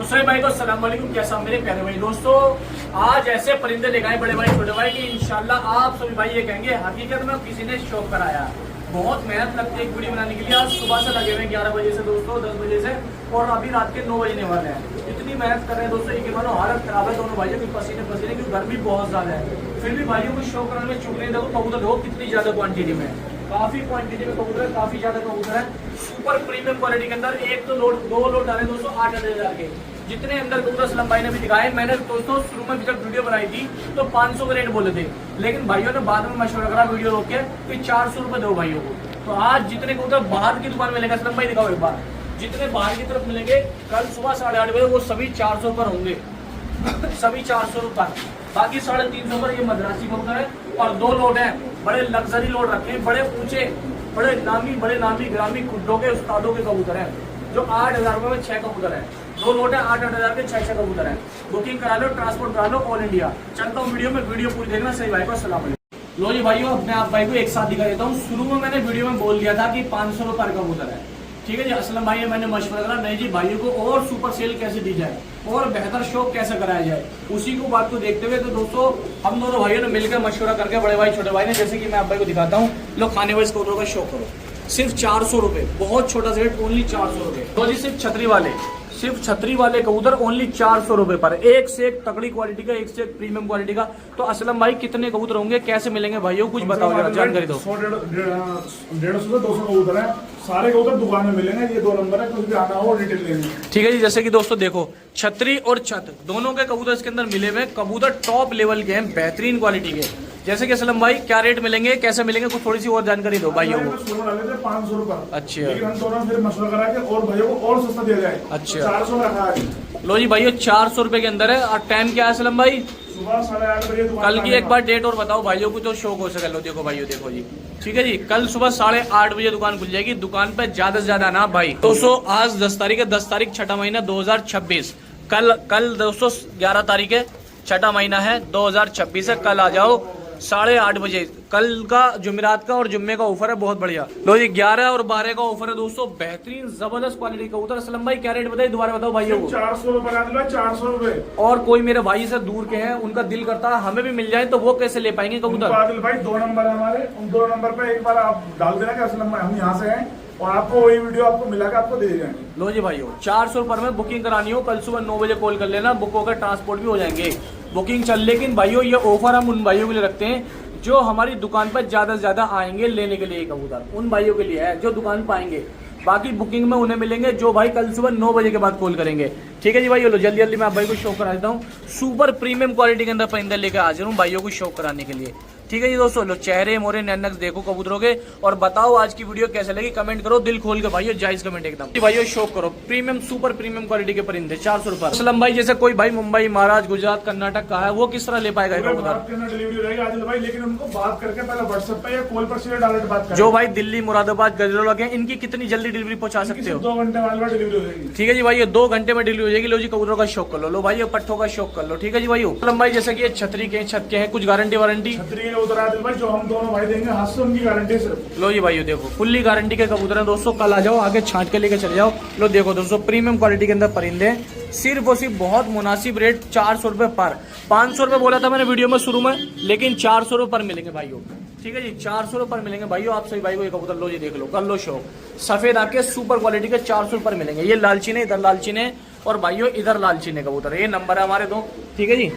तो सभी भाई को अस्सलाम वालेकुम। कैसा मेरे प्यारे भाई दोस्तों, आज ऐसे परिंदे दिखाए बड़े भाई छोटे भाई कि इंशाल्लाह आप सभी भाई ये कहेंगे हकीकत में किसी ने शौक कराया। बहुत मेहनत लगती है एक वीडियो बनाने के लिए। आज सुबह से लगे हुए 11 बजे से दोस्तों, 10 बजे से, और अभी रात के 9 बजने वाले हैं। इतनी मेहनत कर रहे हैं दोस्तों, एक मानो हालत खराब है दोनों भाइयों की, पसीने पसीने की, गर्मी बहुत ज्यादा है। फिर भी भाइयों को शौक कराने में चुप नहीं। देखो कबूतर देखो कितनी ज्यादा क्वांटिटी में, काफी क्वांटिटी में कबूतर है, काफी ज्यादा कबूतर है। सुपर प्रीमियम क्वालिटी के अंदर एक तो लोड, दो लोड डाले दोस्तों 8,000 के। जितने अंदर कबूतर असलम भाई ने भी दिखाए, मैंने दोस्तों शुरू में जब वीडियो बनाई थी तो 500 के रेट बोले थे, लेकिन भाइयों ने बाद में मशवरा करा वीडियो रोक के कि 400 रुपए दो भाइयों को। तो आज जितने कबूतर बाहर की दुकान मिलेगा, असलम भाई दिखाओ एक बार, जितने बाहर की तरफ मिलेंगे कल सुबह 8:30 बजे वो सभी 400 पर होंगे सभी 400 रुपए। बाकी 350 पर ये मद्रासी कबूतर है, और दो लोड है, बड़े लग्जरी लोड रखे हैं, बड़े ऊंचे, बड़े नामी ग्रामी खुड्डों के उस्तादों के कबूतर हैं, जो 8,000 रुपए में 6 कबूतर है। दो लोड है, 8,000 के 6 कबूतर है। बुकिंग करा लो, ट्रांसपोर्ट करा लो ऑल इंडिया। चलता हूँ वीडियो पूरी देखना। सही भाई को अस्सलाम वालेकुम। लो जी भाइयों, मैं आप भाई को एक साथ दिखा देता हूँ। शुरू में मैंने वीडियो में बोल दिया था कि 500 रुपए पर कबूतर है, ठीक है जी। असलम भाई मैंने मशवरा करा, नहीं जी भाइयों को और सुपर सेल कैसे दी जाए और बेहतर शौक कैसे कराया जाए, उसी को बात को देखते हुए तो दोस्तों हम दोनों भाइयों ने मिलकर मशवरा करके, बड़े भाई छोटे भाई ने, जैसे कि मैं आप भाई को दिखाता हूँ, लोग खाने वाले कबूतरों का शौक करो। सिर्फ 400 रुपए, बहुत छोटा सा रेट, ओनली 400 रुपए। तो जी सिर्फ छतरी वाले कबूतर ओनली 400 रुपए पर। एक से एक तगड़ी क्वालिटी का, एक से एक प्रीमियम क्वालिटी का। तो असलम भाई कितने कबूतर होंगे, कैसे मिलेंगे भाइयों, कुछ बताओ जरा, जानकारी दो। 150 से 200 कबूतर है, सारे कबूतर दुकान में मिलेंगे। ये 2 नंबर है, कुछ भी आना हो डिटेल लेनी। ठीक है जी। जैसे कि दोस्तों देखो, छतरी और छत दोनों के कबूतर इसके अंदर मिले हुए। कबूतर टॉप लेवल के हैं, बेहतरीन क्वालिटी के। जैसे कि असलम भाई क्या रेट मिलेंगे, कैसे मिलेंगे, कुछ थोड़ी सी और जानकारी दो भाइयों को। 500 रुपए। अच्छा, लेकिन हम दोनों फिर मशवरा करा के और भाइयों को और सस्ता दिया जाए। अच्छा, 400 रखा है। लो जी भाइयों, 400 रुपए के अंदर है। और टाइम क्या है असलम भाई? सुबह 8:30 बजे। कल की एक बार डेट और बताओ भाइयों को, तो शौक हो सके। लो देखो भाइयों, देखो जी, ठीक है जी, कल सुबह 8:30 बजे दुकान खुल जाएगी। दुकान पे ज्यादा से ज्यादा ना भाई। दोस्तों आज 10 तारीख है, 10 तारीख 6ठा महीना 2026। कल दोस्तों 11 तारीख है, 6ठा महीना है 2026 है। कल आ जाओ 8:30 बजे। कल का जुमेरात का और जुम्मे का ऑफर है, बहुत बढ़िया। लो जी 11 और 12 का ऑफर है दोस्तों, बेहतरीन जबरदस्त क्वालिटी का कबूतर। असलम भाई क्या रेट बताइए, दोबारा बताओ भाइयों को। 400 रुपए, 400 रुपए। और कोई मेरे भाई से दूर के हैं, उनका दिल करता है हमें भी मिल जाए, तो वो कैसे ले पाएंगे कबूतर? आदिल भाई 2 नंबर है हमारे, उन 2 नंबर पे एक बार आप डाल देना कि असलम भाई हम यहाँ से हैं, और आपको वही वीडियो आपको मिला के आपको दे जाएंगे। लो जी भाइयों, 400 पर में बुकिंग करानी हो, कल सुबह 9 बजे कॉल कर लेना, बुक होकर ट्रांसपोर्ट भी हो जाएंगे। बुकिंग चल, लेकिन भाइयों ये ऑफर हम उन भाइयों के लिए रखते हैं जो हमारी दुकान पर ज्यादा से ज्यादा आएंगे लेने के लिए कबूतर। उन भाइयों के लिए है जो दुकान पर आएंगे। बाकी बुकिंग में उन्हें मिलेंगे जो भाई कल सुबह 9 बजे के बाद कॉल करेंगे। ठीक है जी भाई, लो जल्दी जल्दी मैं आप भाई को शो करा देता हूँ। सुपर प्रीमियम क्वालिटी के अंदर परिंदे लेकर हाजिर हूँ भाइयों को शो कराने के लिए। ठीक है जी दोस्तों, लो चेहरे मोरे नैनक्स देखो कबूतरों के, और बताओ आज की वीडियो कैसे लगी, कमेंट करो दिल खोल के भाइयों, जायज कमेंट एकदम। भाइयों शो करो, प्रीमियम सुपर प्रीमियम क्वालिटी के परिंदे 400 रुपए। असलम भाई जैसे कोई भाई मुंबई, महाराष्ट्र, गुजरात, कर्नाटक का है, वो किस तरह ले पाएगा डिलीवरी रहेगी आदिल भाई, लेकिन उनको बात करके पहले व्हाट्सएप पे या कॉल पर सीधे डायरेक्ट बात करें। जो भाई दिल्ली, मुरादाबाद, गजरोला के, इनकी कितनी जल्दी डिलीवरी पहुंचा सकते हो? 2 घंटे में डिलीवरी हो जाएगी। ठीक है जी भाई, ये 2 घंटे में डिलीवरी हो जाएगी। लो जी कबूतरों का शौक कर लो, लो भाई ये पट्टों का शौक कर लो। ठीक है जी भाई। असलम भाई जैसे कि ये छतरी के, छत के हैं, कुछ गारंटी वारंटी? छतरी के उतर आदिल भाई जो हम दोनों भाई देंगे, हाथ से उनकी गारंटी सिर्फ। लो जी भाई देखो, फुल्ली गारंटी के कबूतर हैं दोस्तों। कल आ जाओ, आगे छांट के लेके चले जाओ। लो देखो दोस्तों, प्रीमियम क्वालिटी के अंदर परिंदे, सिर्फ और सिर्फ बहुत मुनासिब रेट, 400 रुपए पर। 500 रुपए बोला था मैंने वीडियो में शुरू में, लेकिन 400 रुपए पर मिलेंगे भाइयों। ठीक है जी, 400 रुपए पर मिलेंगे भाइयों। आप सही भाई को ये कबूतर लो जी, देख लो, कर लो शौक। सफेद आके सुपर क्वालिटी के 400 रुपए मिलेंगे। ये लालची ने, इधर लालची ने, और भाइयों इधर लालची ने कबूतर। ये नंबर है हमारे दो। ठीक है जी।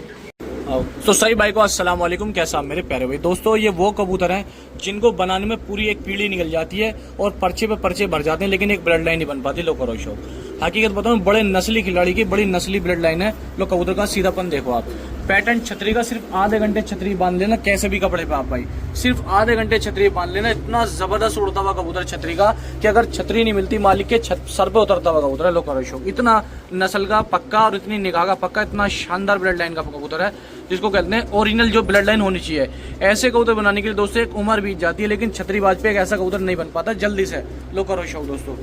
तो सही भाई को अस्सलाम वालेकुम, कैसा मेरे प्यारे भाई दोस्तों, ये वो कबूतर हैं जिनको बनाने में पूरी एक पीढ़ी निकल जाती है और पर्चे पे पर्चे भर जाते हैं, लेकिन एक ब्लड लाइन नहीं बन पाती। लो करो शौक, हकीकत बताऊं, बड़े नस्ली खिलाड़ी की बड़ी नस्ली ब्लड लाइन है। लो कबूतर का सीधापन देखो आप। पैटर्न छतरी का, सिर्फ आधे घंटे छतरी बांध लेना कैसे भी कपड़े पे आप भाई, सिर्फ आधे घंटे छतरी बांध लेना। इतना जबरदस्त उड़ता हुआ कबूतर छतरी का कि अगर छतरी नहीं मिलती मालिक के सर पे उतरता हुआ कबूतर है। लो करो शौक, इतना नस्ल का पक्का और इतनी निगाह का पक्का, इतना शानदार ब्लड लाइन का कबूतर है, जिसको कहते हैं ओरिजिनल जो ब्लड लाइन होनी चाहिए। ऐसे कबूतर बनाने के लिए दोस्तों एक उम्र बीत जाती है, लेकिन छतरीबाज पे एक ऐसा कबूतर नहीं बन पाता जल्दी से। लो करो शौक दोस्तों।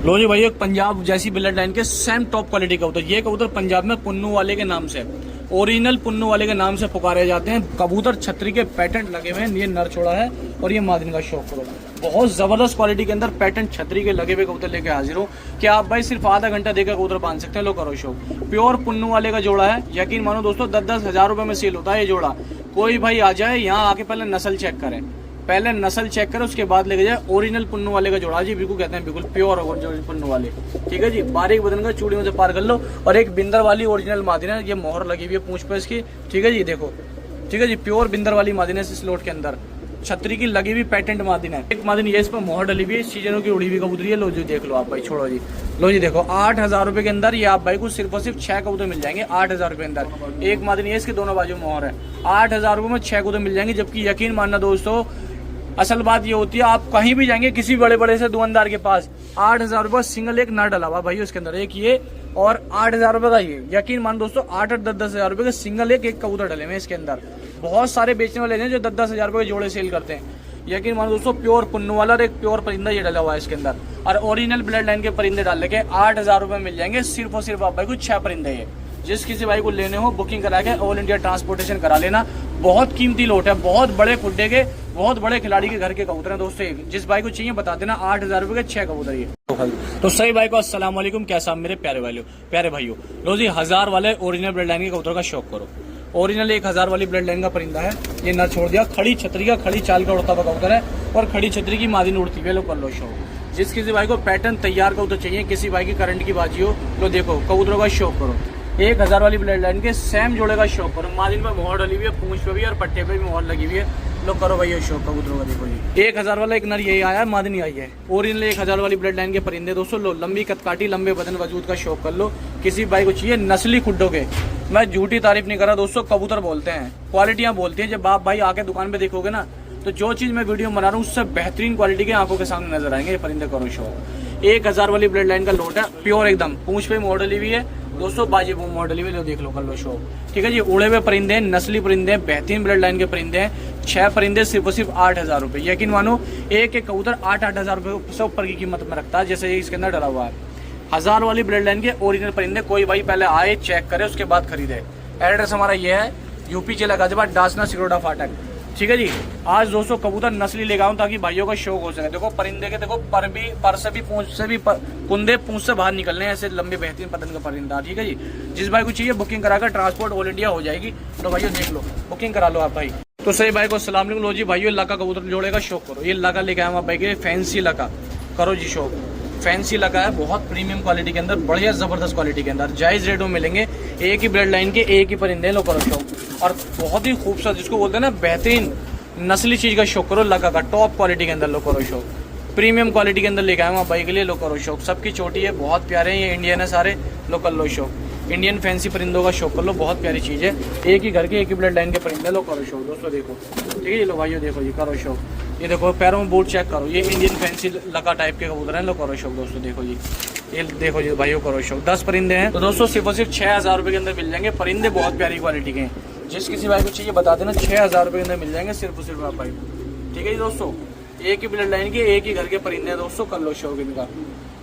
लो जी भाई, एक पंजाब जैसी ब्लड लाइन के सेम टॉप क्वालिटी कबूतर। ये कबूतर पंजाब में पुन्नू वाले के नाम से, ओरिजिनल पुन्नू वाले के नाम से पुकारे जाते हैं। कबूतर छतरी के पैटर्न लगे हुए हैं। ये नर छोड़ा है और ये मादिन का शौक करो। बहुत जबरदस्त क्वालिटी के अंदर पैटर्न छतरी के लगे हुए कबूतर लेके हाजिर हूँ कि आप भाई सिर्फ आधा घंटा देकर कबूतर बांध सकते हैं। लो करो शो, प्योर पुन्नू वाले का जोड़ा है। यकीन मानो दोस्तों 10-10 हज़ार रुपए में सेल होता है ये जोड़ा। कोई भाई आ जाए यहाँ आके पहले नस्ल चेक करे, पहले नस्ल चेक करे, उसके बाद लेके जाए। ओरिजिनल पुन्नू वाले का जोड़ा जी, बिल्कुल कहते हैं बिल्कुल प्योर पुन्नू वाले। ठीक है जी, बारीक बदन का चूड़ियों से पार कर लो। और एक बिंदर वाली ओरिजिनल मादिन है, ये मोहर लगी हुई है पूंछ पे इसकी। ठीक है जी, देखो ठीक है जी, प्योर बिंदर वाली मादिन है इस लोट के अंदर, छतरी की लगी हुई पैटेंट मादिन है। एक मादिन ये इस पर मोहर डली हुई है, सीजनों की उड़ी हुई कबूतरी है। लो जी देख लो आप भाई, छोड़ो जी। लो जी देखो 8,000 रुपए के अंदर ये आप भाई को सिर्फ और सिर्फ 6 कबूतर मिल जाएंगे 8,000 रुपए के अंदर। एक मादिन ये इसके दोनों बाजू मोहर है, 8,000 रुपए में 6 कबूतर मिल जाएंगे। जबकि यकीन मानना दोस्तों, असल बात ये होती है, आप कहीं भी जाएंगे किसी बड़े बड़े से दुकानदार के पास, 8,000 रुपए सिंगल एक नर डला हुआ भाई उसके अंदर, एक ये और 8,000 रुपए का ये। यकीन मान दोस्तों 8-8, 10-10 हज़ार रुपए के सिंगल एक कबूतर डले हुए इसके अंदर। बहुत सारे बेचने वाले हैं जो 10-10 हज़ार रुपए के जोड़े सेल करते हैं। यकीन मानो दोस्तों प्योर पुन्नू वाला और एक प्योर परिंदा ये डला हुआ है इसके अंदर। और ओरिजिनल ब्लड लाइन के परिंदे डाल के 8,000 रुपए मिल जाएंगे सिर्फ और सिर्फ आप भाई को 6 परिंदे ये। जिस किसी भाई को लेने हो बुकिंग करा के ऑल इंडिया ट्रांसपोर्टेशन करा लेना। बहुत कीमती लोट है, बहुत बड़े खुड्डे के, बहुत बड़े खिलाड़ी के घर के कबूतर हैं दोस्तों। जिस भाई को चाहिए बता देना, 8,000 रुपए के 6 कबूतर ये। तो सही भाई को अस्सलाम वालेकुम, कैसा मेरे प्यारे भाइयों। लो जी 1000 वाले ओरिजिनल ब्लड लाइन के कबूतर का शौक करो। ओरिजिनल 1000 वाली ब्लड लाइन का परिंदा है, ये नर छोड़ दिया। खड़ी छतरी का, खड़ी चाल का उड़ता हुआ कबूतर है और खड़ी छतरी की मादिन उड़ती हुई। लो कर लो शौक। जिस किसी भाई को पैटर्न तैयार कबूतर चाहिए, किसी भाई की करंट की बाजी हो, लो देखो कबूतरों का शौक करो। 1000 वाली ब्लड लाइन के सेम जोड़े का शौक करो। मादिन में मोहर डली हुई है, पूंछ पे भी और पट्टे पे भी मोहर लगी हुई है। लो करो भाई ये शौक कबूतरों का। देखो जी 1000 वाला एक नर यही आया, मादिन आई है। ओरिजिनल 1000 वाली ब्लड लाइन के परिंदे दोस्तों। लो लंबी कतकाटी, लंबे बदन वजूद का शौक कर लो। किसी भाई को चाहिए नस्ली खुड्डों के, मैं झूठी तारीफ नहीं कर रहा दोस्तों, कबूतर बोलते हैं, क्वालिटियां बोलती हैं। जब आप भाई आके दुकान पे देखोगे ना, तो जो चीज मैं वीडियो बना रहा हूँ उससे बेहतरीन क्वालिटी के आंखों के सामने नजर आएंगे ये परिंदे। करो शौक। 1000 वाली ब्लड लाइन का लोट है, प्योर एकदम, पूंछ पे मोहर डली हुई है दोस्तों, बाजी मोहर डली हुई। लो देख लो कर लो शौक। ठीक है जी, उड़े हुए परिंदे, नस्ली परिंदे, बेहतरीन ब्लड लाइन के परिंदे हैं। 6 परिंदे सिर्फ और सिर्फ 8,000 रुपए। यकीन मानो एक कबूतर 8-8 हज़ार रुपए से ऊपर की कीमत में रखता है, जैसे ये इसके अंदर डला हुआ है। 1000 वाली ब्लड लाइन के ओरिजिनल परिंदे कोई भाई पहले आए चेक करे उसके बाद खरीदे। एड्रेस हमारा ये है, यूपी जिला गाजियाबाद, डासना सिरोडा फाटक। ठीक है जी, आज दोस्तों कबूतर नस्ली ले आऊं ताकि भाइयों का शौक हो सके। देखो परिंदे के, देखो पर से भी पूंछ से भी कुंदे पूंछ से बाहर निकलने ऐसे लंबे बेहतरीन पतन का परिंदा। ठीक है जी, जिस भाई को चाहिए बुकिंग कराकर ट्रांसपोर्ट ऑल इंडिया हो जाएगी। तो भाइयों देख लो, बुकिंग करा लो आप भाई। तो सही भाई को अस्सलाम वालेकुम। लो जी भाइयों लका कबूतर जोड़े का शौक करो। ये लका लेके आया आप भाई के, फैंसी लका करो जी शौक। फैंसी लगा है, बहुत प्रीमियम क्वालिटी के अंदर, बढ़िया जबरदस्त क्वालिटी के अंदर, जायज रेटों में मिलेंगे। एक ही ब्लड लाइन के, एक ही परिंदे। लो करो शौक। और बहुत ही खूबसूरत, जिसको बोलते हैं ना बेहतरीन नस्ली चीज का शौक करो, लगा का टॉप क्वालिटी के अंदर। लो करो शौक, प्रीमियम क्वालिटी के अंदर लेके आए आप भाई के लिए। लो करो शौक, सबकी चोटी है, बहुत प्यारे हैं ये, इंडियन है सारे। लो कर लो शौक, इंडियन फैंसी परिंदों का शौक कर लो, बहुत प्यारी चीज है। एक ही घर के, एक ही ब्लड लाइन के परिंदे। लो करो शौक दोस्तों, देखो ठीक है। लो भाइयों देखो जी, करो शौक। ये देखो पैरों में बूट चेक करो, ये इंडियन फैंसी लका टाइप के कबूतर हैं। लो करो शौक दोस्तों, देखो जी, ये देखो जी भाइयों करो शौक। 10 परिंदे हैं तो दोस्तों सिर्फ और सिर्फ 6,000 रुपए के अंदर मिल जाएंगे। परिंदे बहुत प्यारी क्वालिटी के हैं, जिस किसी भाई को चाहिए बता देना, 6,000 रुपए के अंदर मिल जाएंगे सिर्फ और सिर्फ आप भाई। ठीक है जी दोस्तों, एक ही ब्लड लाइन के, एक ही घर के परिंदे हैं दोस्तों। कर लो शौक इनका,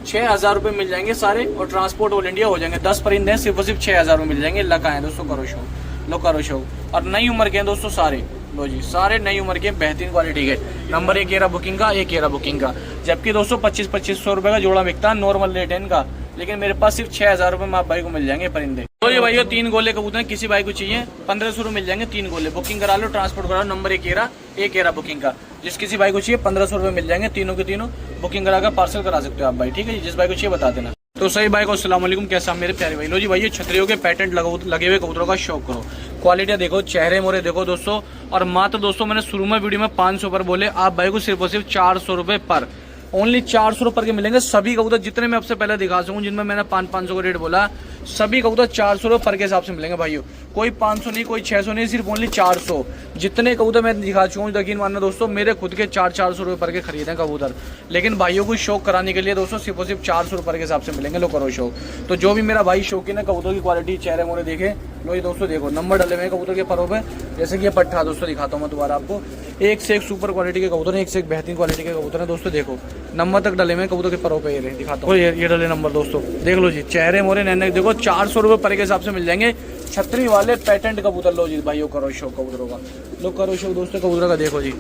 6,000 रुपए मिल जाएंगे सारे और ट्रांसपोर्ट ऑल इंडिया हो जाएंगे। 10 परिंदे हैं, सिर्फ और सिर्फ 6,000 में मिल जाएंगे। लका है दोस्तों, करो शौक। लो करो शौक। और नई उम्र के हैं दोस्तों सारे। लो जी सारे नई उम्र के बेहतरीन क्वालिटी के। नंबर 1 ये रहा बुकिंग का, 1 ये रहा बुकिंग का। जबकि दोस्तों 2500 रुपए का जोड़ा बिकता है, नॉर्मल रेट है इनका, लेकिन मेरे पास सिर्फ 6,000 रुपए में आप भाई को मिल जाएंगे परिंदे। तो ये भाइयों 3 गोले कबूतर, किसी भाई को चाहिए 1500 रुपए मिल जाएंगे 3 गोले। बुकिंग करा लो, ट्रांसपोर्ट करा लो। नंबर 1 ये रहा बुकिंग का। जिस किसी भाई को चाहिए 1500 रुपए मिल जाएंगे, तीनों के तीनों बुकिंग कराकर पार्सल करा सकते हो आप भाई। ठीक है जी, जिस भाई को चाहिए बता देना। तो सही भाई को अस्सलाम वालेकुम, कैसा मेरे प्यारे भाई। लो जी भाई, छतरियों के पैटेंट लगे हुए कबूतरों का शौक करो। क्वालिटी देखो, चेहरे मोरे देखो दोस्तों। और मात्र दोस्तों मैंने शुरू में वीडियो में 500 पर बोले, आप भाई को सिर्फ और सिर्फ 400 रुपए पर, ओनली 400 रुपए के मिलेंगे सभी कबूतर। जितने मैं आपसे पहले दिखा सकूं, जिनमें मैंने 500 का रेट बोला, सभी कबूतर 400 रुपए पर के हिसाब से मिलेंगे भाइयों। कोई 500 नहीं, कोई 600 नहीं, सिर्फ ओनली 400। जितने कबूतर मैं दिखा चुका हूँ, यकीन मानना दोस्तों, मेरे खुद के 400 रुपए पर के खरीदे कबूतर। लेकिन भाइयों को शौक कराने के लिए दोस्तों सिर्फ और सिर्फ 400 रुपए के हिसाब से मिलेंगे। लो करो शौक। तो जो भी मेरा भाई शौकीन है कबूतर की क्वालिटी, चेहरे मोरे देखे, लो ये दोस्तों देखो, नंबर डले हुए कबूतर के परों पे। जैसे कि ये पट्ठा दोस्तों दिखाता हूँ मैं दोबारा आपको, एक से एक सुपर क्वालिटी के कबूतर है, एक से एक बेहतरीन क्वालिटी के कबूतर है दोस्तों। देखो नंबर तक डले हुए कबूतर के परों पे, ये दिखाता हूँ, ये डले नंबर दोस्तों, देख लो जी, चेहरे मोरे नैने देखो। 400 रुपए पर के हिसाब से मिल जाएंगे छतरी वाले पैटेंट कबूतर। लो जी भाइयों करो शौक कबूतरों का। लो करो शौक दोस्तों कबूतरों का, देखो जी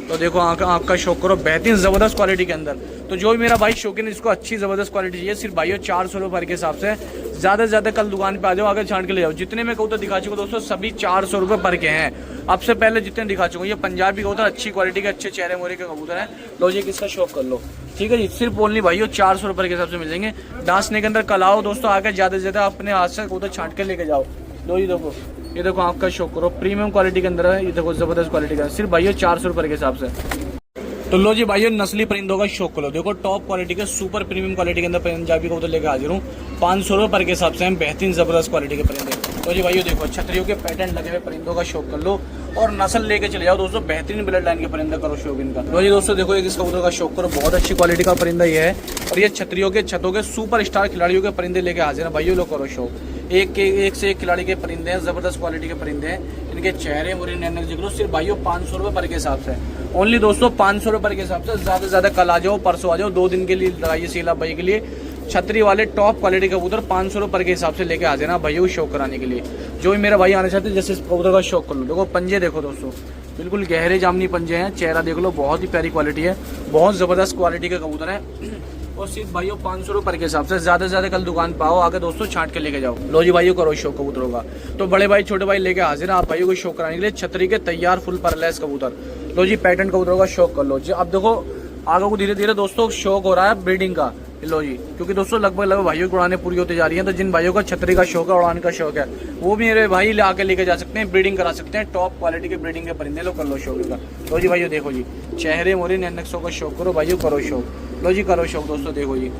तो देखो आँख का शौक करो, बेहतरीन ज़बरदस्त क्वालिटी के अंदर। तो जो भी मेरा भाई शौकीन है जिसको अच्छी ज़बरदस्त क्वालिटी चाहिए, सिर्फ भाइयों 400 रुपये पर के हिसाब से ज़्यादा से ज़्यादा कल दुकान पे आ जाओ, आगे छांट के ले जाओ। जितने मैं कबूतर दिखा चुका दोस्तों सभी 400 रुपये पर के हैं। अब से पहले जितने दिखा चुका ये पंजाबी कबूतर अच्छी क्वालिटी के अच्छे चेहरे मोरे के कबूतर हैं। लो जी किसका शौक कर लो, ठीक है जी। सिर्फ ओनली भाइयों 400 रुपये के हिसाब से मिल जाएंगे। डांसने के अंदर कल आओ दोस्तों, आकर ज़्यादा से ज़्यादा अपने हाथ से कबूतर छांट के लेके जाओ। लो जी देखो, ये देखो आपका शौक करो, प्रीमियम क्वालिटी के अंदर है। ये देखो ज़बरदस्त क्वालिटी का, सिर्फ भाइयों 400 रुपये के हिसाब से। तो लो जी भाइयों नस्ली परिंदों का शौक करो, देखो टॉप क्वालिटी के सुपर प्रीमियम क्वालिटी के अंदर पंजाबी कबूतर लेकर हाजिर हूँ। 500 रुपये पर के हिसाब से हम बेहतरीन ज़बरदस्त क्वालिटी के परिंदे। तो जी भाइयों देखो छतरियों के पैटर्न लगे हुए परिंदों का शौक कर लो और नस्ल लेके चले जाओ दोस्तों, बेहतरीन ब्लड लाइन के परिंदा करो शौक इनका। लो जी दोस्तों देखो एक इस कबूतर का शौक करो, बहुत अच्छी क्वालिटी का परिंदा ये है और ये छतरियों के छतों के सुपर स्टार खिलाड़ियों के परिंदे लेके हाजिर है भाइयों। लो करो शौक, एक से एक खिलाड़ी के परिंदे हैं, जबरदस्त क्वालिटी के परिंदे हैं। इनके चेहरे मुरे नैनक देख लो, सिर्फ भाइयों 500 रुपये पर के हिसाब से। ओनली दोस्तों 500 रुपये पर के हिसाब से। ज़्यादा से ज़्यादा कल आ जाओ, परसों आ जाओ, 2 दिन के लिए लगाइए सीला भाई के लिए। छतरी वाले टॉप क्वालिटी के कबूतर 500 रुपये पर के हिसाब से लेके आ जाना भाइयों शौक कराने के लिए। जो भी मेरा भाई आना चाहते हैं जैसे इस कबूतर का शौक कर लो। देखो पंजे देखो दोस्तों, बिल्कुल गहरे जामनी पंजे हैं। चेहरा देख लो, बहुत ही प्यारी क्वालिटी है, बहुत ज़बरदस्त क्वालिटी के कबूतर है और सिर्फ भाइयों 500 रुपये के हिसाब से। ज़्यादा से ज़्यादा कल दुकान पर आओ, आके दोस्तों छांट के लेके जाओ। लो जी भाइयों करो शौक कबूतरों का। तो बड़े भाई छोटे भाई लेके हाजिर हैं आप भाइयों को शौक कराने के लिए छतरी के तैयार फुल परलेस कबूतर। लो जी पैटर्न कबूतरों का शौक कर लो जी। अब देखो आगे को धीरे धीरे दोस्तों शौक हो रहा है ब्रीडिंग का। लो जी क्योंकि दोस्तों लगभग भाइयों की उड़ानें पूरी होती जा रही हैं, तो जिन भाइयों का छतरी का शौक है, उड़ान का शौक है, वो भी मेरे भाई ले आके लेके जा सकते हैं, ब्रीडिंग करा सकते हैं। टॉप क्वालिटी के ब्रीडिंग के परिंदे लो कर लो शौक का। लो जी भाइयों देखो जी चेहरे मोरे नैनक्सों का शौक करो भाइयों, करो शौक। लो जी करो शौक दोस्तों, देखो जी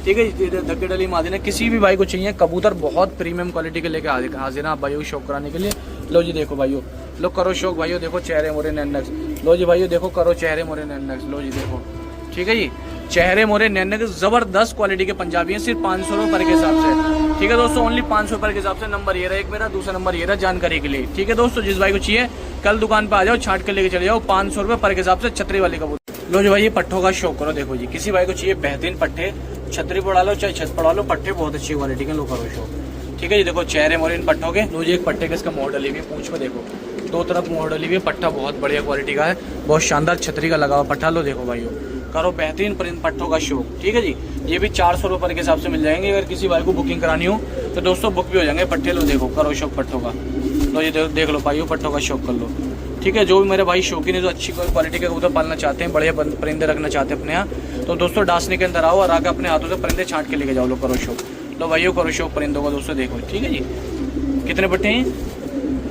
ठीक है जी। धक्के डली मादी ने किसी भी भाई को चाहिए कबूतर बहुत प्रीमियम क्वालिटी के लेके हाजिर हैं आप भाइयों शौक कराने के लिए। लो जी देखो भाइयों, लो करो शौक भाइयों, देखो चेहरे मोरे नैनक्स। लो जी भाइयों देखो करो चेहरे मोरे नैनक्स। लो जी देखो ठीक है जी, चेहरे मोरे नैनक्स जबरदस्त क्वालिटी के पंजाबी हैं, सिर्फ 500 रुपये पर के हिसाब से। ठीक है दोस्तों, ओनली 500 रुपये के हिसाब से। नंबर ये रहा एक मेरा, दूसरा नंबर ये रहा जानकारी के लिए। ठीक है दोस्तों, जिस भाई को चाहिए कल दुकान पर आ जाओ, छांट के लेके चले जाओ। 500 रुपये पर के हिसाब से छतरी वाली कबूतर। लो जी भाई ये पट्ठों का शौक करो, देखो जी किसी भाई को चाहिए बेहतरीन पट्टे, छतरी पड़ा लो चाहे छत पड़ा लो, पट्टे बहुत अच्छी क्वालिटी के लो करो शौक। ठीक है जी, देखो चेहरे मोरे इन पट्टों के। लो जी एक पट्टे के इसका मोहर डली हुई है, पूंछ में देखो 2 तरफ मोहर डली हुई है। पट्टा बहुत बढ़िया क्वालिटी का है, बहुत शानदार छतरी का लगा हुआ पट्टा। लो देखो भाइयों करो बेहतरीन परिंद पट्टों का शौक। ठीक है जी, ये भी 400 रुपये के हिसाब से मिल जाएंगे। अगर किसी भाई को बुकिंग करानी हो तो दोस्तों बुक भी हो जाएंगे पट्टे। लो देखो करो शौक पट्टों का। लो ये देख लो भाइयों पट्टों का शौक कर लो। ठीक है, जो भी मेरे भाई शौकीन है जो अच्छी क्वालिटी के कबूतर पालना चाहते हैं, बढ़िया परिंदे रखना चाहते हैं अपने यहाँ, तो दोस्तों डांसने के अंदर आओ और आकर अपने हाथों से परिंदे छांट के लेके जाओ। लो करो शौक। लो भाइयों करो शौक परिंदों का दोस्तों, देखो ठीक है जी कितने पट्टे हैं।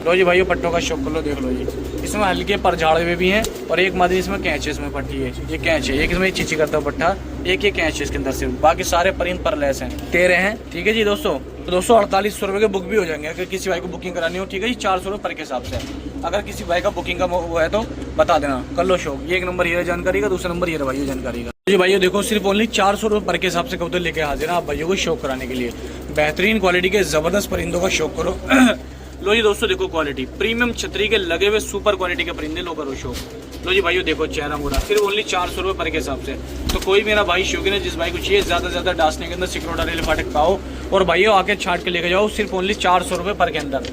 लो जी भाइयों पट्टों का शौक कर लो, देख लो जी इसमें हल्के पर झाड़ हुए भी हैं और एक मादी इसमें कैंच है, इसमें पट्टी है, ये कैंच है, एक इसमें चीची करता पट्टा, एक ये कैंच है इसके अंदर सिर्फ, बाकी सारे परिंद पर लेस हैं, 13 हैं। ठीक है जी दोस्तों, तो दोस्तों 4800 रुपये के बुक भी हो जाएंगे अगर किसी भाई को बुकिंग करानी हो। ठीक है जी, 400 रुपये पर के हिसाब से। अगर किसी भाई का बुकिंग का वो है तो बता देना, कर लो शौक। ये एक नंबर ये जानकारी का, दूसरा नंबर ये भाइयों जानकारी का। जी भाइयों देखो सिर्फ ओनली 400 रुपये पर के हिसाब से कबूतर लेके हाजिर हैं आप भाइयों को शौक कराने के लिए। बेहतरीन क्वालिटी के जबरदस्त परिंदों का शौक करो। लो जी दोस्तों देखो क्वालिटी प्रीमियम छतरी के लगे हुए सुपर क्वालिटी के परिंदे लो करो शौक। लो जी भाइयों देखो चेहरा मोड़ा सिर्फ ओनली 400 रुपये पर के हिसाब से। तो कोई मेरा भाई शौकीन है जिस भाई को चाहिए ज्यादा से ज्यादा डांसने के अंदर सिक्रोडा रेल फाटक पाओ और भाइयों आके छाट के लेके जाओ, सिर्फ ओनली 400 रुपये पर के अंदर।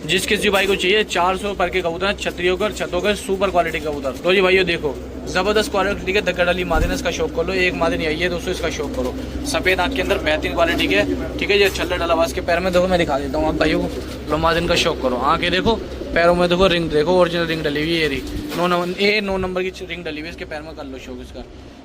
जिस किसी भाई को चाहिए 400 पर के कबूतर छतरियों कर छतों के सुपर क्वालिटी कबूतर। तो जी भाइयों देखो जबरदस्त क्वालिटी के धक्का डाली मादिन इसका शौक कर लो। एक मादिन आई है दोस्तों, इसका शौक करो। सफेद आंख के अंदर बेहतरीन क्वालिटी के। ठीक है जी, छल्ला डाला हुआ इसके पैर में देखो, मैं दिखा देता हूँ आप भाइयों को। लो मादिन का शौक करो, आंखें देखो, पैरों में देखो, रिंग देखो, ओरिजिनल रिंग डली हुई है, 9 नंबर की रिंग डली हुई है इसके पैर में, कर लो शौक इसका।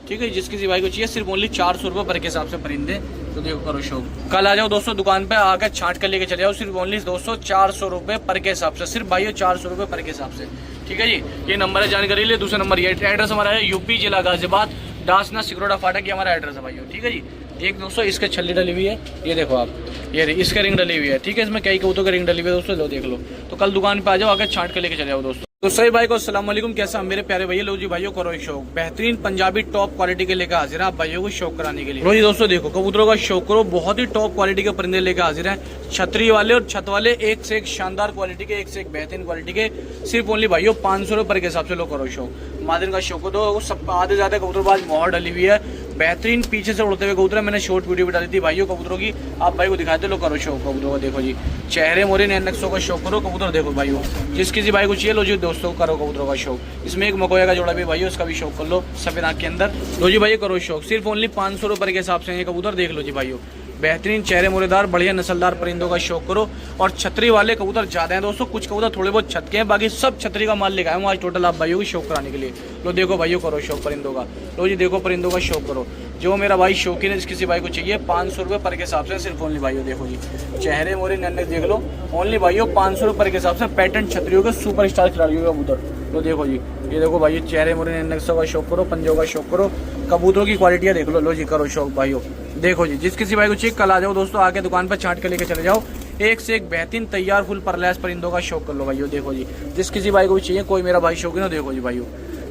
ठीक है, जिस किसी भाई को चाहिए सिर्फ ओनली 400 रुपये पर के हिसाब से परिंदे, तो देखो करो शौक। कल आ जाओ दोस्तों दुकान पे, आकर छांट कर लेके चले जाओ, सिर्फ ओनली दोस्तों 400 रुपये पर के हिसाब से। सिर्फ भाइयों 400 रुपये पर के हिसाब से। ठीक है जी, ये नंबर है जानकारी लिए। दूसरा नंबर ये एड्रेस हमारा है यूपी जिला गाजियाबाद, डांसना सिक्रोडा फाटक, ये हमारा एड्रेस है भाइयों। ठीक है जी, एक दोस्तों इसके छल्ली डली हुई है, ये देखो आप, ये इसके रिंग डली हुई है। ठीक है, इसमें कई कबूतरों का रिंग डली हुई है दोस्तों, लो देख लो। तो कल दुकान पे आ जाओ, आकर छांट के लेके चले जाओ दोस्तों। तो सही भाई को अस्सलाम वालेकुम, कैसा मेरे प्यारे भैया। लो जी भाइयों करो शौक, बेहतरीन पंजाबी टॉप क्वालिटी के लेकर हाजिर है आप भाइयों को शौक कराने के लिए। लो जी दोस्तों देखो कबूतरों का शौक करो, बहुत ही टॉप क्वालिटी के परिंदे लेकर हाजिर हैं, छतरी वाले और छत वाले, एक से एक शानदार क्वालिटी के, एक से एक बेहतरीन क्वालिटी के, सिर्फ ओनली भाइयों 500 रुपये पर के हिसाब से लो करो शौक। मादिन का शौक हो तो सब आधे ज्यादा कबूतरबाज मोहर डली हुई है, बेहतरीन पीछे से उड़ते हुए कबूतर है। मैंने शॉर्ट वीडियो भी डाली थी भाइयों कबूतरों की, आप भाई को दिखाते लो, करो शौक कबूतरों का। देखो जी चेहरे मोरे नैनक्सों का शौक करो कबूतर देखो भाइयों, जिस किसी भाई को चाहिए लो जी दोस्तों करो कबूतरों का शौक। इसमें एक मकोया का जोड़ा भी भाइयों, उसका भी शौक कर लो सफेद आँख के अंदर। लो जी भाई करो शौक, सिर्फ ओनली 500 रुपये के हिसाब से ये कबूतर देख लो जी भाइयों। बेहतरीन चेहरे मोरेदार बढ़िया नस्लदार परिंदों का शौक करो। और छतरी वाले कबूतर ज्यादा हैं दोस्तों, कुछ कबूतर थोड़े बहुत छत के हैं, बाकी सब छतरी का माल लेकर आए हूँ आज टोटल आप भाइयों की शौक कराने के लिए। लो देखो भाइयों करो शौक परिंदों का। लो जी देखो परिंदों का शौक करो, जो मेरा भाई शौकीन है, जिस किसी भाई को चाहिए 500 रुपये पर के हिसाब से सिर्फ ओनली भाइयों। देखो जी चेहरे मोरे नन्हे देख लो, ओनली भाइयों 500 रुपये के हिसाब से पैटर्न छतरियों के सुपर स्टार खिलाड़ियों का कबूतर। तो देखो जी ये देखो भाई चेहरे मोरे नन्हे का शौक करो, पंजों का शौक करो, कबूतरों की क्वालिटियाँ देख लो। लो जी करो शौक भाइयों। देखो जी जिस किसी भाई को चाहिए कल आ जाओ दोस्तों, आके दुकान पर छांट के लेके चले जाओ, एक से एक बेहतरीन तैयार फुल परलैस परिंदों का शौक कर लो भाइयों। देखो जी जिस किसी भाई को भी चाहिए, कोई मेरा भाई शौकीन हो देखो जी भाइयों।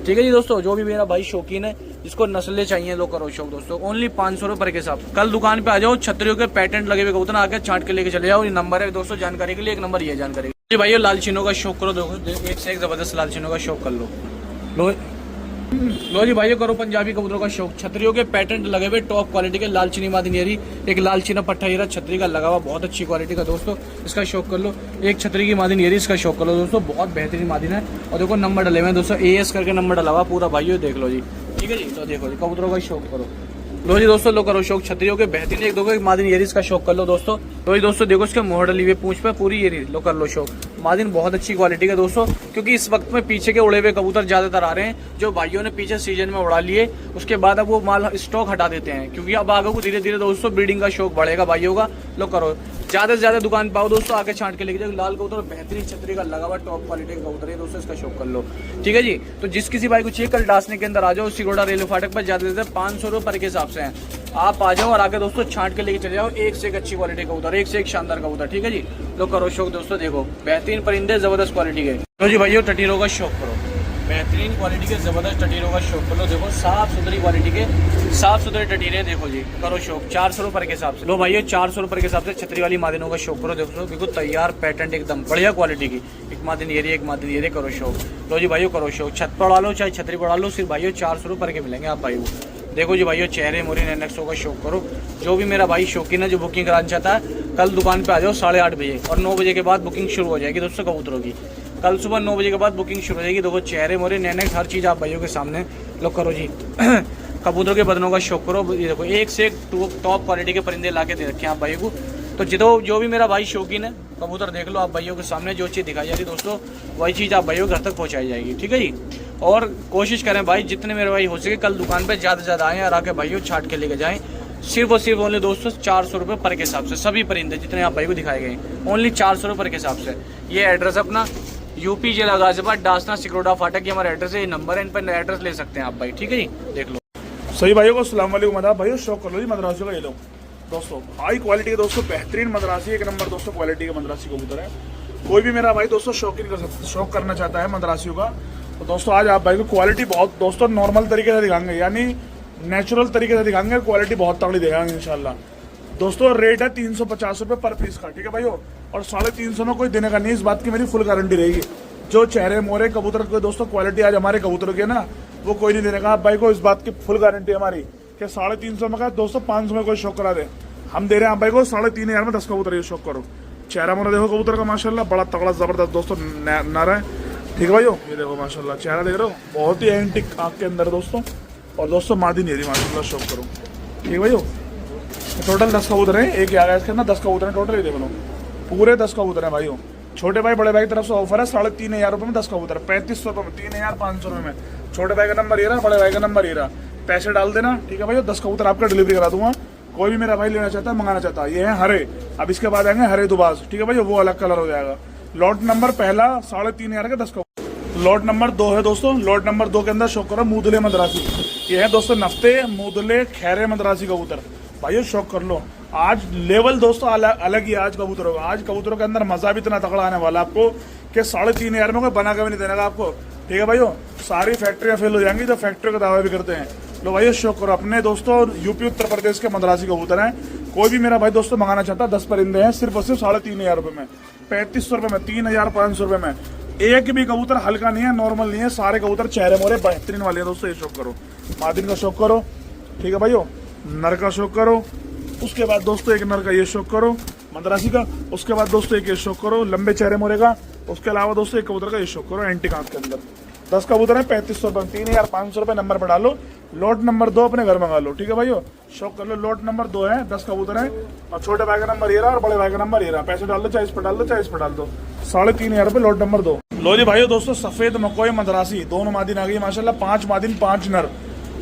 ठीक है जी दोस्तों, जो भी मेरा भाई शौकीन है जिसको नस्लें चाहिए लो करो शौक दोस्तों, ओनली 500 रुपये के हिसाब। कल दुकान पे आ जाओ, छतरियों के पैटर्न लगे हुए कबूतर आके छांट के लेके चले जाओ। ये नंबर है दोस्तों जानकारी के लिए, एक नंबर ये जानकारी जी भाइयों। लाल चीनों का शौक करो देखो, एक से एक जबरदस्त लाल चीनों का शौक कर लो। लो जी भाइयों करो पंजाबी कबूतरों का शौक, छतरियों के पैटर्न लगे हुए टॉप क्वालिटी के, लाल चीनी मादिनियरी, एक लाल चीना पट्टा हीरा छतरी का लगा हुआ बहुत अच्छी क्वालिटी का दोस्तों, इसका शौक कर लो। एक छतरी की मादिनियरी, इसका शौक कर लो दोस्तों, बहुत बेहतरीन मादिन है। और देखो नंबर डले हुए हैं दोस्तों, AS करके नंबर डला हुआ पूरा भाइयों, देख लो जी। ठीक है जी, तो देखो जी कबूतरों का शौक करो। लो जी दोस्तों लो करो शौक छतरियों के बेहतरीन, एक दो मादिन येरी इसका शौक कर लो दोस्तों। तो जी दोस्तों देखो इसके मोहर डली हुई पूंछ पे पूरी येरी, लो कर लो शौक। मादिन बहुत अच्छी क्वालिटी का दोस्तों, क्योंकि इस वक्त में पीछे के उड़े हुए कबूतर ज्यादातर आ रहे हैं, जो भाइयों ने पीछे सीजन में उड़ा लिए, उसके बाद अब वो माल स्टॉक हटा देते हैं, क्योंकि अब आगे को धीरे धीरे दोस्तों ब्रीडिंग का शौक बढ़ेगा भाइयों का। लो करो ज्यादा से ज्यादा दुकान पाओ दोस्तों, आके छांट के लेके जाओ। लाल कबूतर बेहतरीन छतरी का लगा हुआ टॉप क्वालिटी का कबूतर है दोस्तों, इसका शौक कर लो। ठीक है जी, तो जिस किसी भाई को चाहिए कल डासने के अंदर आ जाओ, सिरोडा रेलवे फाटक पर ज्यादा से 500 रुपये पर के हिसाब से है, आप आ जाओ और आगे दोस्तों छांट के लेके चले जाओ। एक से एक अच्छी क्वालिटी का कबूतर, एक से एक शानदार कबूतर। ठीक है जी, लो करो शौक दोस्तों, देखो बेहतरीन परिंदे जबरदस्त क्वालिटी के। लो जी भाइयों टटीरों का शौक करो, बेहतरीन क्वालिटी के जबरदस्त टटीरों का शौक कर लो। देखो साफ सुथरी क्वालिटी के साफ सुथरे टटीरे, देखो जी करो शौक 400 रुपये के हिसाब से। लो भाइयों 400 रुपये के हिसाब से छतरी वाली मादिनों का शौक करो। देखो बिल्कुल तैयार पैटर्न एकदम बढ़िया क्वालिटी की, एक मादिन ये करो शौक। लो जी भाइयों करो शौक, छत पर उड़ा लो चाहे छतरी पर उड़ा लो, सिर्फ भाइयों 400 रुपये के मिलेंगे आप भाइयों। देखो जी भाइयों चेहरे मोरी नैनक्सों का शौक करो, जो भी मेरा भाई शौकीन है जो बुकिंग कराना चाहता है, कल दुकान पे आ जाओ 8:30 बजे, और 9 बजे के बाद बुकिंग शुरू हो जाएगी दोस्तों कबूतरों की। कल सुबह 9 बजे के बाद बुकिंग शुरू हो जाएगी। देखो चेहरे मोरे नैनक्स हर चीज़ आप भाइयों के सामने लो करो जी। कबूतरों के बदनों का शौक करो, ये देखो एक से एक टॉप क्वालिटी के परिंदे ला के दे रखे हैं आप भाइयों को। तो जो भी मेरा भाई शौकीन है कबूतर देख लो आप भाइयों के सामने, जो चीज़ दिखाई जा रही है दोस्तों वही चीज़ आप भाइयों के घर तक पहुँचाई जाएगी। ठीक है जी, और कोशिश करें भाई जितने मेरे भाई हो सके कल दुकान पे ज़्यादा से ज़्यादा आएँ और आके भाइयों छाट के लेके जाएँ। सिर्फ और सिर्फ ओनली दोस्तों 400 रुपये पर के हिसाब से सभी परिंदे जितने आप भाई को दिखाए गए, ओनली 400 रुपये के हिसाब से। ये एड्रेस अपना यूपी जिला गाजियाबाद, डासना सिकरोडा फाटक, ये हमारा एड्रेस है, ये नंबर है, इन पर एड्रेस ले सकते हैं आप भाई। ठीक है जी, देख लो। सही भाइयों को अस्सलाम वालेकुम आदाब भाइयों, शौक कर लो जी मद्रासियों का। ये लो दोस्तों हाई क्वालिटी के दोस्तों बेहतरीन मद्रासी, एक नंबर दोस्तों क्वालिटी के मद्रासी कबूतर है। कोई भी मेरा भाई दोस्तों शौक करना चाहता है मद्रासियों का, तो दोस्तों आज आप भाई को क्वालिटी बहुत दोस्तों नॉर्मल तरीके से दिखाएंगे, यानी नेचुरल तरीके से दिखाएंगे, क्वालिटी बहुत तगड़ी दिखाएंगे इंशाल्लाह। दोस्तों रेट है 350 रुपये पर पीस का। ठीक है भाइयों, और 350 में कोई देने का नहीं, इस बात की मेरी फुल गारंटी रहेगी। जो चेहरे मोरे कबूतर के दोस्तों क्वालिटी आज हमारे कबूतरों की है ना, वो कोई नहीं देने का आप भाई को, इस बात की फुल गारंटी है हमारी कि 350 में का दोस्तों 500 में कोई शौक करा दे, हम दे रहे हैं आप भाई को 3500 में 10 कबूतर, ये शौक करो। चेहरा मोरा देखो कबूतर का माशाल्लाह बड़ा तगड़ा जबरदस्त दोस्तों नारा है। ठीक है भाइयों, ये देखो माशाल्लाह चेहरा देख रहे हो, बहुत ही एंटिक आँख के अंदर दोस्तों, और दोस्तों मादी नहीं माशाल्लाह शौक करो। ठीक है भाइयों, टोटल 10 कबूतर हैं, एक आ गया इसके अंदर 10 कबूतर हैं टोटल, ये देख लो पूरे 10 कबूतर हैं भाइयों। छोटे भाई बड़े भाई की तरफ से ऑफर है 3500 रुपये में 10 कबूतर, 3500 रुपये में 3500 रुपये में। छोटे भाई का नंबर ये रहा, बड़े भाई का नंबर ये रहा, पैसे डाल देना। ठीक है भाई, 10 कबूतर आपका डिलीवरी करा दूंगा। कोई भी मेरा भाई लेना चाहता है मंगाना चाहता है, ये है हरे, अब इसके बाद आएंगे हरे दुबाज। ठीक है भाई, वो अलग कलर हो जाएगा। लॉट नंबर पहला 3500 के 10 कबूतर। लॉट नंबर 2 है दोस्तों, लॉट नंबर 2 के अंदर शौक करो मूदले मद्रासी, ये है दोस्तों नफ्ते मूदले खैरे मद्रासी कबूतर। भाइयों शौक कर लो, आज लेवल दोस्तों अलग ही आज कबूतरों का। आज कबूतरों के अंदर मजा भी इतना तगड़ा आने वाला आपको कि 3500 में कोई बना के भी नहीं देने का आपको। ठीक है भाइयों, सारी फैक्ट्रियां फेल हो जाएंगी जो फैक्ट्रियों का दावा भी करते हैं। लो भाइयों शौक करो, अपने दोस्तों यूपी उत्तर प्रदेश के मद्रासी कबूतर हैं। कोई भी मेरा भाई दोस्तों मंगाना चाहता है 10 परिंदे हैं, सिर्फ और सिर्फ 3500 रुपये में, 3500 रुपये में, 3500 रुपये में। एक भी कबूतर हल्का नहीं है, नॉर्मल नहीं है, सारे कबूतर चेहरे मोरे बेहतरीन वाले हैं दोस्तों, ये शौक करो। मादिन का शौक करो, ठीक है भाइयों, नर का शौक करो। उसके बाद दोस्तों एक नर का ये शौक करो मद्रासी का। उसके बाद दोस्तों एक ये शौक करो लंबे चेहरे मोरे का। उसके अलावा दोस्तों एक कबूतर का ये शौक करो एंटीक आंख के अंदर। 10 कबूतर है 3500 रुपये, 3500 रुपये नंबर पर डालो। लॉट नंबर 2 अपने घर मंगा लो। ठीक है भाइयों, शौक कर लो। लॉट नंबर 2 है, 10 कबूतर है और छोटे भाई का नंबर ये रहा और बड़े भाई का नंबर ये रहा। पैसे डाल दो, चाहे इस पर डाल दो, चाहे इस पर डाल दो। 3500 रुपये लॉट नंबर 2। लो जी भाइयों दोस्तों, सफेद मकोई मद्रासी दोनों मादिन आ गई माशाल्लाह। 5 मादिन 5 नर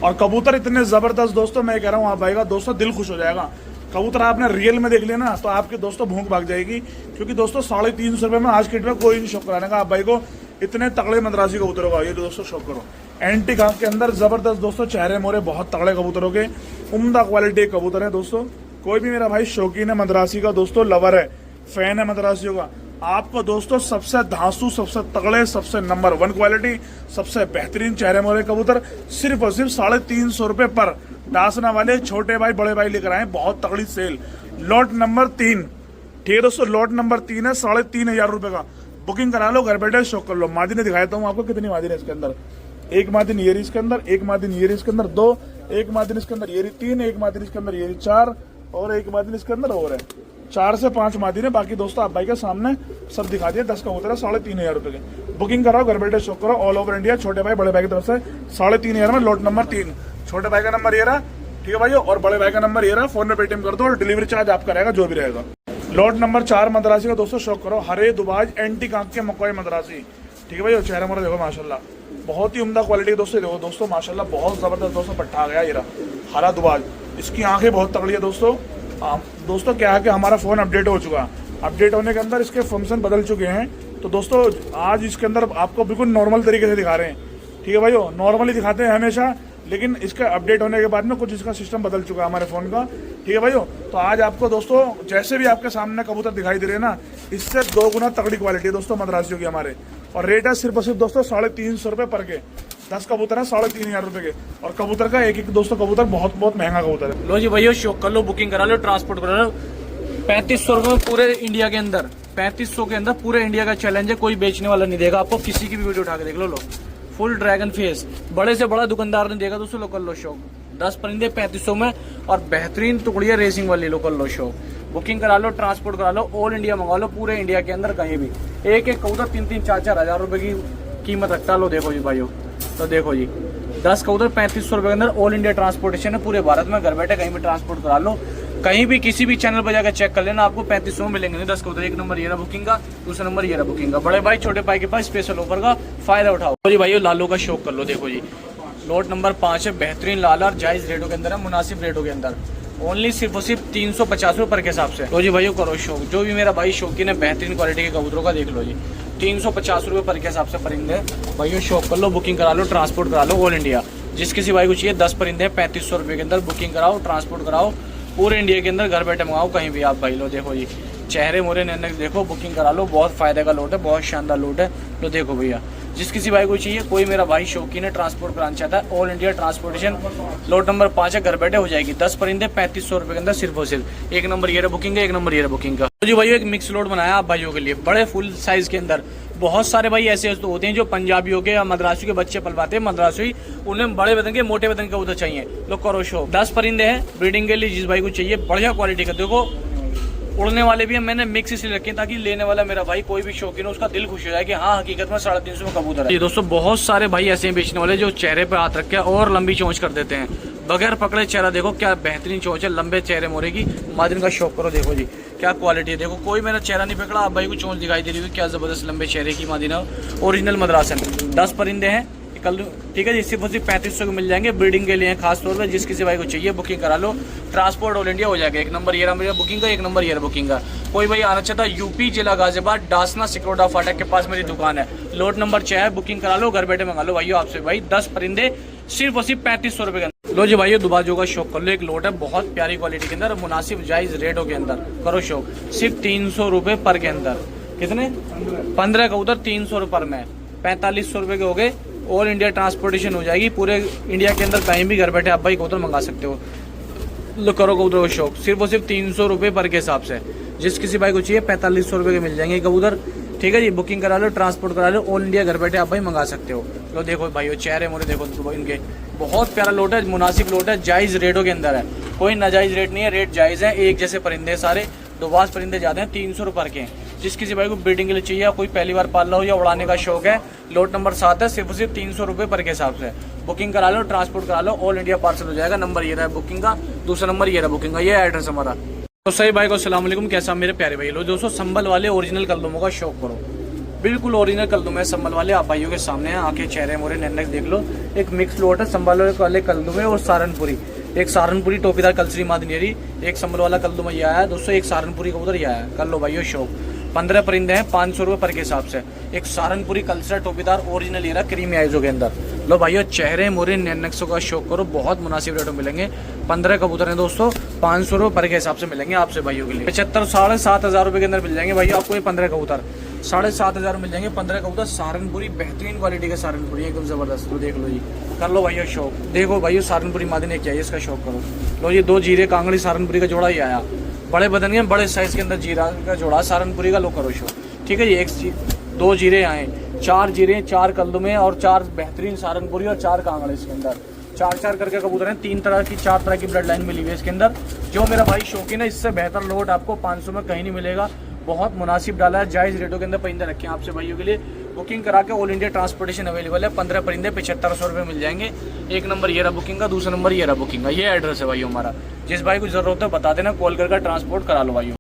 और कबूतर इतने जबरदस्त दोस्तों, मैं कह रहा हूँ आप भाई का दोस्तों दिल खुश हो जाएगा। कबूतर आपने रियल में देख लिया ना तो आपके दोस्तों भूख भाग जाएगी, क्योंकि दोस्तों 350 रुपये में आज के डेट में कोई नहीं शौक कराने का आप भाई को। इतने तगड़े मद्रासी कबूतरों का ये दोस्तों शौक करो। एंटीक आंख के अंदर जबरदस्त दोस्तों, चेहरे मोरे बहुत तगड़े कबूतरों के, उम्दा क्वालिटी के कबूतर है दोस्तों। कोई भी मेरा भाई शौकीन है मद्रासी का दोस्तों, लवर है, फैन है मद्रासियों का, आपको दोस्तों सबसे धांसू, सबसे तगड़े, सबसे नंबर 1 क्वालिटी, सबसे बेहतरीन चेहरे मोरे कबूतर सिर्फ और सिर्फ 350 रुपये पर डासना वाले छोटे भाई बड़े भाई लेकर आए। बहुत तगड़ी सेल। लॉट नंबर 3, ठीक है दोस्तों, लॉट नंबर 3 है 3500 रुपये का। बुकिंग करा लो, घर बैठे शौक कर लो। मादिने दिखाता हूँ आपको कितनी मादिन है इसके अंदर। एक मादिन ये रही इसके अंदर, एक मादिन ये रही इसके अंदर 2, एक मादिन इसके अंदर ये रही 3, एक मादिन इसके अंदर ये रही 4 और एक मादिन इसके अंदर और है। 4 से 5 मादिन है। बाकी दोस्तों आप भाई के सामने सब दिखा दिया। 10 कबूतर है 3500 रुपये के। बुकिंग कराओ, घर बैठे शौक करो। ऑल ओवर इंडिया छोटे भाई बड़े भाई की तरफ से 3500 में लॉट नंबर 3। छोटे भाई का नंबर ये रहा, ठीक है भाइयों, और बड़े भाई का नंबर ये रहा। फोन में पेटीएम कर दो और डिलीवरी चार्ज आपका रहेगा जो भी रहेगा। लॉट नंबर 4 मद्रासी का दोस्तों शौक करो। हरे दुबाज एंटीक आंख के मकोई मद्रासी, ठीक है भाइयों। चेहरा मोरा देखो माशाल्लाह, बहुत ही उम्दा क्वालिटी दोस्तों। देखो दोस्तों माशाल्लाह बहुत जबरदस्त दोस्तों पट्टा आ गया ये रहा हरा दुबाज। इसकी आंखें बहुत तगड़ी है दोस्तों। दोस्तों क्या है कि हमारा फोन अपडेट हो चुका है, अपडेट होने के अंदर इसके फंक्शन बदल चुके हैं। तो दोस्तों आज इसके अंदर आपको बिल्कुल नॉर्मल तरीके से दिखा रहे हैं, ठीक है भाइयों, नॉर्मली दिखाते हैं हमेशा, लेकिन इसका अपडेट होने के बाद में कुछ इसका सिस्टम बदल चुका है हमारे फोन का, ठीक है भाइयों। तो आज आपको दोस्तों जैसे भी आपके सामने कबूतर दिखाई दे रहे हैं ना, इससे 2 गुना तगड़ी क्वालिटी है दोस्तों मद्रासियों की हमारे। और रेट है सिर्फ और सिर्फ दोस्तों 350 रुपये पर के। 10 कबूतर है 3500 रुपये के। और कबूतर का एक दोस्तों कबूतर बहुत बहुत महंगा कबूतर है। लो जी भैया शौक कर लो, बुकिंग करा लो, ट्रांसपोर्ट करा लो। 3500 रुपये में पूरे इंडिया के अंदर, 3500 के अंदर पूरे इंडिया का चैलेंज है। कोई बेचने वाला नहीं देगा आपको। किसी की भी वीडियो उठा के देख लो। फुल ड्रैगन फेस, बड़े से बड़ा दुकानदार नहीं देगा दोस्तों। लोकल लो शौक 10 परिंदे 3500 में और बेहतरीन टुकड़िया रेसिंग वाली लोकल लो शौक। बुकिंग करा लो, ट्रांसपोर्ट करा लो, ऑल इंडिया मंगा लो, पूरे इंडिया के अंदर कहीं भी। एक एक कबूतर 3-3, 4-4 हजार रुपए की कीमत रखता लो। देखो जी भाइयों, तो देखो जी 10 कबूतर 3500 रुपए के अंदर ऑल इंडिया ट्रांसपोर्टेशन है पूरे भारत में। घर बैठे कहीं भी ट्रांसपोर्ट करा लो, कहीं भी किसी भी चैनल पर जाकर चेक कर लेना, आपको 3500 में मिलेंगे। 10 कबूतर। एक नंबर ये रहा बुकिंग का, दूसरा नंबर ये रहा बुकिंग का। बड़े भाई छोटे भाई के पास स्पेशल ऑफर का फायदा उठाओ। तो जी भाइयों लालों का शौक कर लो। देखो जी लॉट नंबर 5 है, बेहतरीन लाल और जायज रेटों के अंदर है, मुनासिब रेटों के अंदर। ओनली सिर्फ और सिर्फ 350 रुपये पर के हिसाब से। तो जी भाइयों करो शौक। जो भी मेरा भाई शौकीन है बेहतरीन क्वालिटी के कबूतरों का, देख लो जी 350 रुपये पर के हिसाब से परिंदे। भाइयों शौक कर लो, बुकिंग करा लो, ट्रांसपोर्ट करा लो ऑल इंडिया। जिस किसी भाई को चाहिए 10 परिंदे 3500 रुपये के अंदर। बुकिंग कराओ, ट्रांसपोर्ट कराओ, पूरे इंडिया के अंदर घर बैठे मंगाओ कहीं भी आप भाई। लो देखो जी चेहरे मोरे नैनक देखो, बुकिंग करा लो। बहुत फायदे का लोट है, बहुत शानदार लोट है। तो देखो भैया जिस किसी भाई को चाहिए, कोई मेरा भाई शौकीन है ट्रांसपोर्ट कराना चाहता है, all India transportation. Lot number 5 है, घर बैठे हो जाएगी। 10 परिंदे 3500 रुपये के अंदर सिर्फ और सिर्फ। एक नंबर ये रहा बुकिंग है, एक नंबर ये रहा बुकिंग का। तो जी भाई एक मिक्स लोड बनाया आप भाइयों के लिए, बड़े फुल साइज के अंदर। बहुत सारे भाई ऐसे होते हैं जो पंजाबियों के या मद्रासियों के बच्चे पलवाते हैं, मद्रासी, उन्हें बड़े वजन के मोटे वजन के कबूतर चाहिए। लोग करो शो। 10 परिंदे हैं ब्रीडिंग के लिए, जिस भाई को चाहिए बढ़िया क्वालिटी का। देखो उड़ने वाले भी हैं, मैंने मिक्स इसलिए रखे ताकि लेने वाला मेरा भाई कोई भी शौकीन हो उसका दिल खुश हो जाए कि हाँ हकीकत में 350 में कबूतर है। ये दोस्तों बहुत सारे भाई ऐसे हैं बेचने वाले जो चेहरे पे हाथ रख के और लंबी चोंच कर देते हैं, बगैर पकड़े चेहरा। देखो क्या बेहतरीन चोंच है, लंबे चेहरे मोरे की। मादिन का शौक करो। देखो जी क्या क्वालिटी है। देखो कोई मेरा चेहरा नहीं पकड़ा, आप भाई को चोंच दिखाई दे रही है, क्या जबरदस्त लंबे चेहरे की मादिना। ओरिजिनल मद्रासन। 10 परिंदे हैं कल, ठीक है जी। सिर्फ 3500 के मिल जाएंगे, ब्रीडिंग के लिए खास तौर पर। जिस किसी भाई को चाहिए बुकिंग करा लो, ट्रांसपोर्ट ऑल इंडिया हो जाएगा। एक नंबर ये रहा मेरा बुकिंग का, एक नंबर ये रहा बुकिंग का। कोई भाई आना चाहता है यूपी जिला गाजियाबाद, डासना सिक्रोडा फाटक के पास मेरी दुकान है। लॉट नंबर 6 है, बुकिंग करा लो, घर बैठे मंगा लो भाइयों आपसे। भाई 10 परिंदे सिर्फ और सिर्फ 3500 रुपये के अंदर। लो जी भाइयों दुबाजों का शौक कर लो। एक लॉट है बहुत प्यारी क्वालिटी के अंदर, मुनासिब जायज रेटों के अंदर। करो शौक सिर्फ 300 रुपये पर के अंदर। कितने? 15 कबूतर 300 रुपये पर में, 4500 रुपये के हो गए। ऑल इंडिया ट्रांसपोर्टेशन हो जाएगी पूरे इंडिया के अंदर, कहीं भी घर बैठे आप भाई कबूतर मंगा सकते हो। लो करो कबूतर का शौक सिर्फ और सिर्फ 300 रुपये पर के हिसाब से। जिस किसी भाई को चाहिए 4500 रुपये के मिल जाएंगे कबूतर, ठीक है जी। बुकिंग करा लो, ट्रांसपोर्ट करा लो, ऑल इंडिया घर बैठे आप भाई मंगा सकते हो। लो देखो भाइयों चेहरे मोरे देखो इनके, बहुत प्यारा लोट है, मुनासिब लोट है, जायज़ रेटों के अंदर है, कोई नाजायज़ रेट नहीं है, रेट जायज़ है। एक जैसे परिंदे सारे, दोबाज परिंदे जाते हैं 300 रुपये पर के। जिस किसी भाई को ब्रीडिंग के लिए चाहिए या कोई पहली बार पाल रहा हो या उड़ाने का शौक है, लोट नंबर 7 है, सिर्फ 300 रुपये पर के हिसाब से। बुकिंग करा लो, ट्रांसपोर्ट करा लो, ऑल इंडिया पार्सल हो जाएगा। नंबर ये रहा है बुकिंग का, दूसरा नंबर ये रहा बुकिंग का, ये एड्रेस हमारा। तो सही भाई को अस्सलाम वालेकुम, कैसा मेरे प्यारे भाई लोग। दोस्तों संभल वाले ओरिजिनल कलदमों का शौक करो, बिल्कुल ओरिजिनल कलदुम है संभल वाले, आप भाइयों के सामने हैं। आंखें, चेहरे मोरे, नैनक देख लो। एक मिक्स लोट है संभल वाले कलदुम है और सहारनपुरी। एक सहारनपुरी टोपीदार कलसरी मादनेरी, एक संभल वाला कलदुम ये आया दोस्तों, एक सहारनपुरी कबूतर ये आया। कर लो भाइयों शौक। 15 परिंदे हैं 500 रुपये पर के हिसाब से। एक सहारनपुरी कलसरा टोपीदार ओरिजिनल ये रहा क्रीमी आइजों के अंदर। लो भाइयों चेहरे मोरे नैनक्सों का शौक करो, बहुत मुनासिब रेटों मिलेंगे। 15 कबूतर हैं दोस्तों, 500 रुपये पर के हिसाब से मिलेंगे आपसे भाइयों के लिए। 75 7,500 रुपये के अंदर मिल जाएंगे भाइयों आपको ये 15 कबूतर। 7,500 मिल जाएंगे 15 कबूतर, सहारनपुरी बेहतरीन क्वालिटी का सहारनपुरी एकदम जबरदस्त। लो देख लो जी, कर लो भाइयों शौक। देखो भाइयों सहारनपुरी मादने क्या है, इसका शौक करो। लो ये 2 जीरे कांगड़ी सहारनपुरी का जोड़ा ही आया, बड़े बदन के बड़े साइज के अंदर जीरा का जोड़ा सहारनपुरी का। लो करो शौक, ठीक है जी। 2 जीरे आए, 4 जीरे, 4 कलदुमे और 4 बेहतरीन सहारनपुरी और 4 कांगड़े इसके अंदर। 4 करके कबूतर हैं, 4 तरह की ब्लड लाइन मिली हुई है इसके अंदर। जो मेरा भाई शौकीन है, इससे बेहतर लोट आपको 500 में कहीं नहीं मिलेगा। बहुत मुनासिब डाला है, जायज़ रेटों के अंदर परिंदे रखे हैं आपसे भाइयों के लिए। बुकिंग करा के ऑल इंडिया ट्रांसपोर्टेशन अवेलेबल है। 15 परिंदे 7500 रुपये मिल जाएंगे। एक नंबर ये रहा बुकिंग का, दूसरा नंबर ये रहा बुकिंग का। ये एड्रेस है भाई हमारा। जिस भाई को जरूरत है बता देना, कॉल करके ट्रांसपोर्ट करा लो भाई।